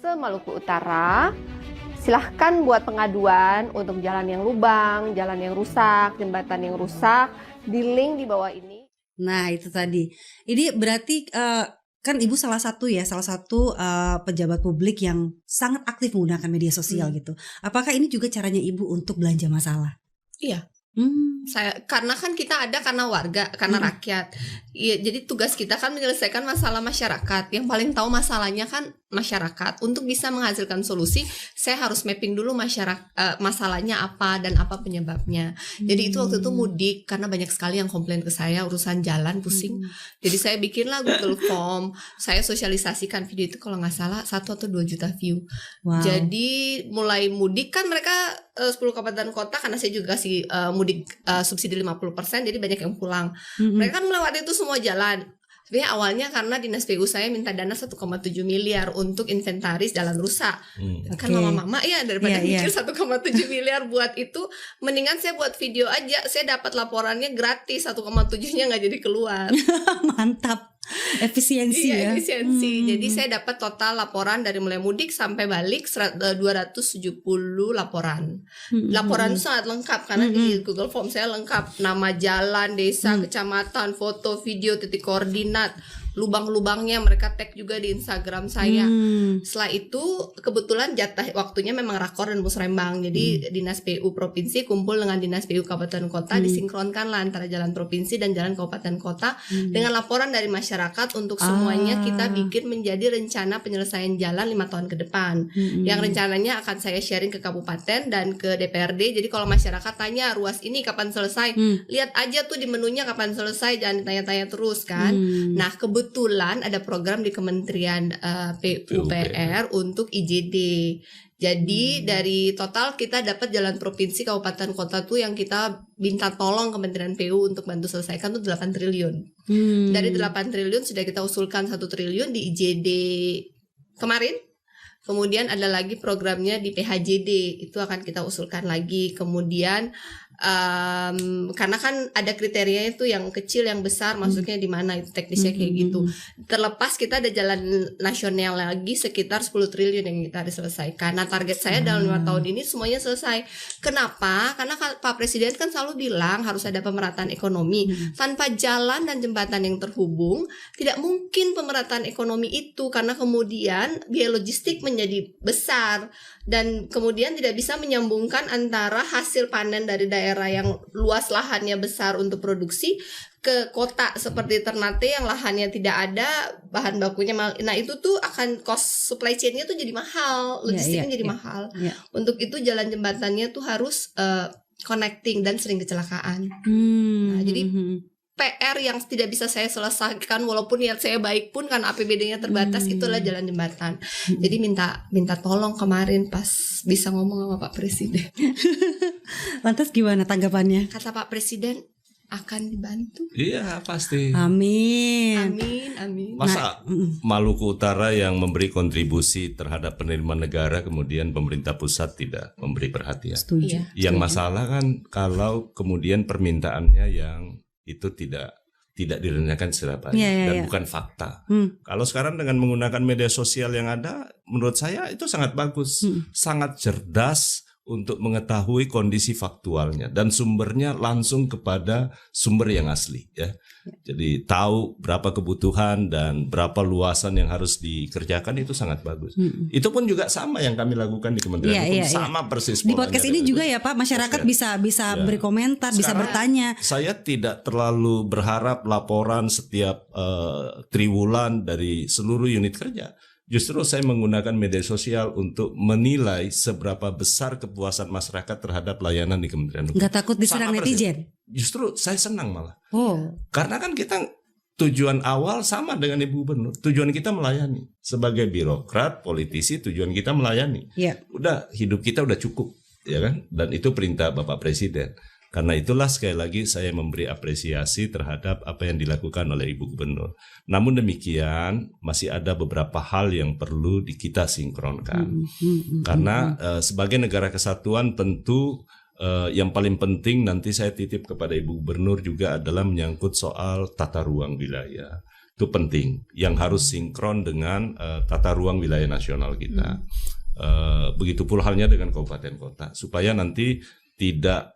se-Maluku Utara. Silahkan buat pengaduan untuk jalan yang lubang, jalan yang rusak, jembatan yang rusak, di link di bawah ini. Nah itu tadi. Ini berarti kan Ibu salah satu pejabat publik yang sangat aktif menggunakan media sosial gitu. Apakah ini juga caranya Ibu untuk belanja masalah? Iya. Karena kan kita ada karena warga, karena rakyat. Iya, jadi tugas kita kan menyelesaikan masalah masyarakat. Yang paling tahu masalahnya kan masyarakat. Untuk bisa menghasilkan solusi, saya harus mapping dulu masalahnya apa dan apa penyebabnya. Jadi itu waktu itu mudik karena banyak sekali yang komplain ke saya urusan jalan pusing. Jadi saya bikinlah Google Form. Saya sosialisasikan video itu kalau nggak salah 1 atau 2 juta view. Wow. Jadi mulai mudik kan mereka 10 kabupaten kota, karena saya juga kasih mudik subsidi 50%, jadi banyak yang pulang. Mereka kan melewati itu semua jalan. Sebenarnya awalnya karena Dinas PU saya minta dana 1,7 miliar untuk inventaris jalan rusak. Kan mama-mama ya daripada mikir 1,7 miliar buat itu, mendingan saya buat video aja. Saya dapat laporannya gratis, 1,7-nya nggak jadi keluar. Mantap. Efisiensi ya. Efisiensi. Jadi saya dapat total laporan dari mulai mudik sampai balik 270 laporan. Laporan itu sangat lengkap karena di Google Form saya lengkap nama jalan, desa, kecamatan, foto, video, titik koordinat, lubang-lubangnya mereka tag juga di Instagram saya. Setelah itu kebetulan jatah waktunya memang rakor dan musrembang. Jadi Dinas PU provinsi kumpul dengan Dinas PU kabupaten kota, disinkronkan lah antara jalan provinsi dan jalan kabupaten kota dengan laporan dari masyarakat untuk semuanya kita bikin menjadi rencana penyelesaian jalan 5 tahun ke depan. Yang rencananya akan saya sharing ke kabupaten dan ke DPRD. Jadi kalau masyarakat tanya ruas ini kapan selesai, lihat aja tuh di menunya kapan selesai, jangan ditanya-tanya terus kan. Nah kebetulan ada program di Kementerian PUPR untuk IJD. Jadi dari total kita dapat jalan provinsi, kabupaten, kota tuh yang kita minta tolong Kementerian PU untuk bantu selesaikan tuh 8 triliun. Dari 8 triliun sudah kita usulkan 1 triliun di IJD kemarin. Kemudian ada lagi programnya di PHJD, itu akan kita usulkan lagi. Kemudian karena kan ada kriterianya itu yang kecil, yang besar, maksudnya di mana itu teknisnya kayak gitu. Terlepas kita ada jalan nasional lagi sekitar 10 triliun yang kita harus selesaikan. Nah target saya dalam 5 tahun ini semuanya selesai. Kenapa? Karena Pak Presiden kan selalu bilang harus ada pemerataan ekonomi. Tanpa jalan dan jembatan yang terhubung, tidak mungkin pemerataan ekonomi itu, karena kemudian biaya logistik menjadi besar dan kemudian tidak bisa menyambungkan antara hasil panen dari daerah yang luas lahannya besar untuk produksi ke kota seperti Ternate yang lahannya tidak ada, bahan bakunya mahal. Nah itu tuh akan cost supply chain-nya tuh jadi mahal, logistiknya jadi mahal. Untuk itu jalan jembatannya tuh harus connecting dan sering kecelakaan. Nah jadi PR yang tidak bisa saya selesaikan walaupun niat saya baik pun karena APBD-nya terbatas, itulah jalan jembatan. Jadi minta tolong kemarin pas bisa ngomong sama Pak Presiden. Lantas gimana tanggapannya? Kata Pak Presiden akan dibantu. Iya pasti. Amin. Masa Maluku Utara yang memberi kontribusi terhadap penerimaan negara kemudian pemerintah pusat tidak memberi perhatian. Setuju. Yang masalah kan kalau kemudian permintaannya yang itu tidak direncanakan secara baik dan bukan fakta. Kalau sekarang dengan menggunakan media sosial yang ada, menurut saya itu sangat bagus, sangat cerdas untuk mengetahui kondisi faktualnya dan sumbernya langsung kepada sumber yang asli ya. Jadi tahu berapa kebutuhan dan berapa luasan yang harus dikerjakan, itu sangat bagus. Itu pun juga sama yang kami lakukan di Kementerian Hukum, sama persis. Di podcast ini juga ya Pak, masyarakat bisa beri komentar, bisa bertanya. Saya tidak terlalu berharap laporan setiap triwulan dari seluruh unit kerja. Justru saya menggunakan media sosial untuk menilai seberapa besar kepuasan masyarakat terhadap layanan di Kementerian Hukum. Nggak takut diserang netizen? Justru saya senang malah. Karena kan kita tujuan awal sama dengan Ibu Gubernur. Tujuan kita melayani. Sebagai birokrat, politisi, tujuan kita melayani. Udah, hidup kita udah cukup, ya kan? Dan itu perintah Bapak Presiden. Karena itulah sekali lagi saya memberi apresiasi terhadap apa yang dilakukan oleh Ibu Gubernur. Namun demikian masih ada beberapa hal yang perlu kita sinkronkan. Karena sebagai negara kesatuan tentu yang paling penting nanti saya titip kepada Ibu Gubernur juga adalah menyangkut soal tata ruang wilayah. itu penting, yang harus sinkron dengan tata ruang wilayah nasional kita. Begitu pula halnya dengan kabupaten kota, supaya nanti tidak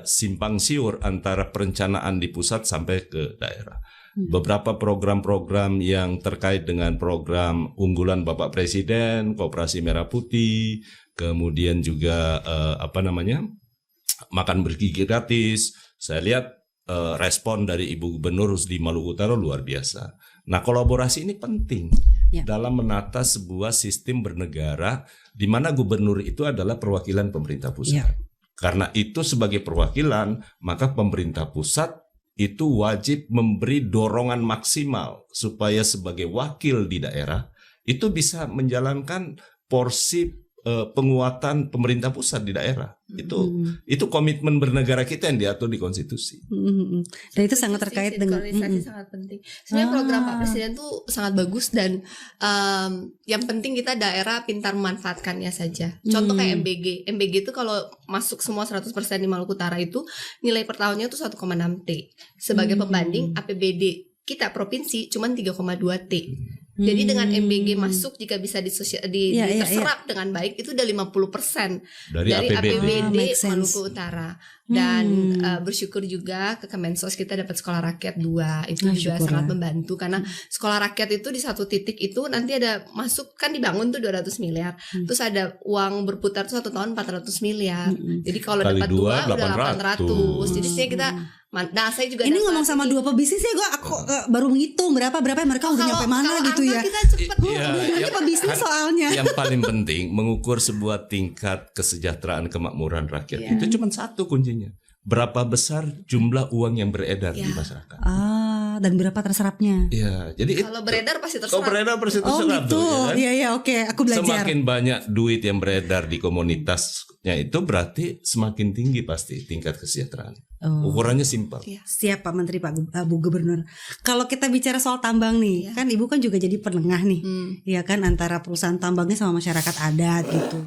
simpang siur antara perencanaan di pusat sampai ke daerah. Beberapa program-program yang terkait dengan program unggulan Bapak Presiden, Koperasi Merah Putih, kemudian juga makan bergizi gratis. Saya lihat respon dari Ibu Gubernur di Maluku Utara luar biasa. Nah, kolaborasi ini penting dalam menata sebuah sistem bernegara di mana gubernur itu adalah perwakilan pemerintah pusat. Karena itu sebagai perwakilan, maka pemerintah pusat itu wajib memberi dorongan maksimal supaya sebagai wakil di daerah itu bisa menjalankan porsi penguatan pemerintah pusat di daerah. Itu komitmen bernegara kita yang diatur di konstitusi. Dan itu sangat terkait dengan sinkronisasi sangat penting. Sebenarnya program Pak Presiden tuh sangat bagus dan yang penting kita daerah pintar memanfaatkannya saja. Contoh kayak MBG itu kalau masuk semua 100% di Maluku Utara itu nilai per tahunnya tuh 1,6 T. Sebagai pembanding APBD kita provinsi cuma 3,2 T. Jadi dengan MBG masuk jika bisa diserap dengan baik itu udah 50% dari APBD Maluku Utara. Dan bersyukur juga ke Kemensos kita dapat sekolah rakyat 2. Itu juga sangat membantu karena sekolah rakyat itu di satu titik itu nanti ada masuk kan dibangun tuh 200 miliar. Terus ada uang berputar tuh 1 tahun 400 miliar. Jadi kalau dapat 2 udah 800. Jadi sih kita saya juga ini ngomong sama 2 pebisnis ya, aku baru menghitung berapa mereka udah nyampe mana gitu ya. Kita cepet ini pebisnis soalnya. Yang paling penting mengukur sebuah tingkat kesejahteraan kemakmuran rakyat itu cuma satu kuncinya. Berapa besar jumlah uang yang beredar di masyarakat. Dan berapa terserapnya. Iya, jadi kalau beredar pasti terserap. Kalau beredar pasti terserap gitu. Iya, oke, aku belajar. Semakin banyak duit yang beredar di komunitasnya itu berarti semakin tinggi pasti tingkat kesejahteraan. Ukurannya simpel. Siap Pak Menteri, Bu Gubernur. Kalau kita bicara soal tambang nih, kan Ibu kan juga jadi penengah nih, ya kan antara perusahaan tambangnya sama masyarakat adat gitu.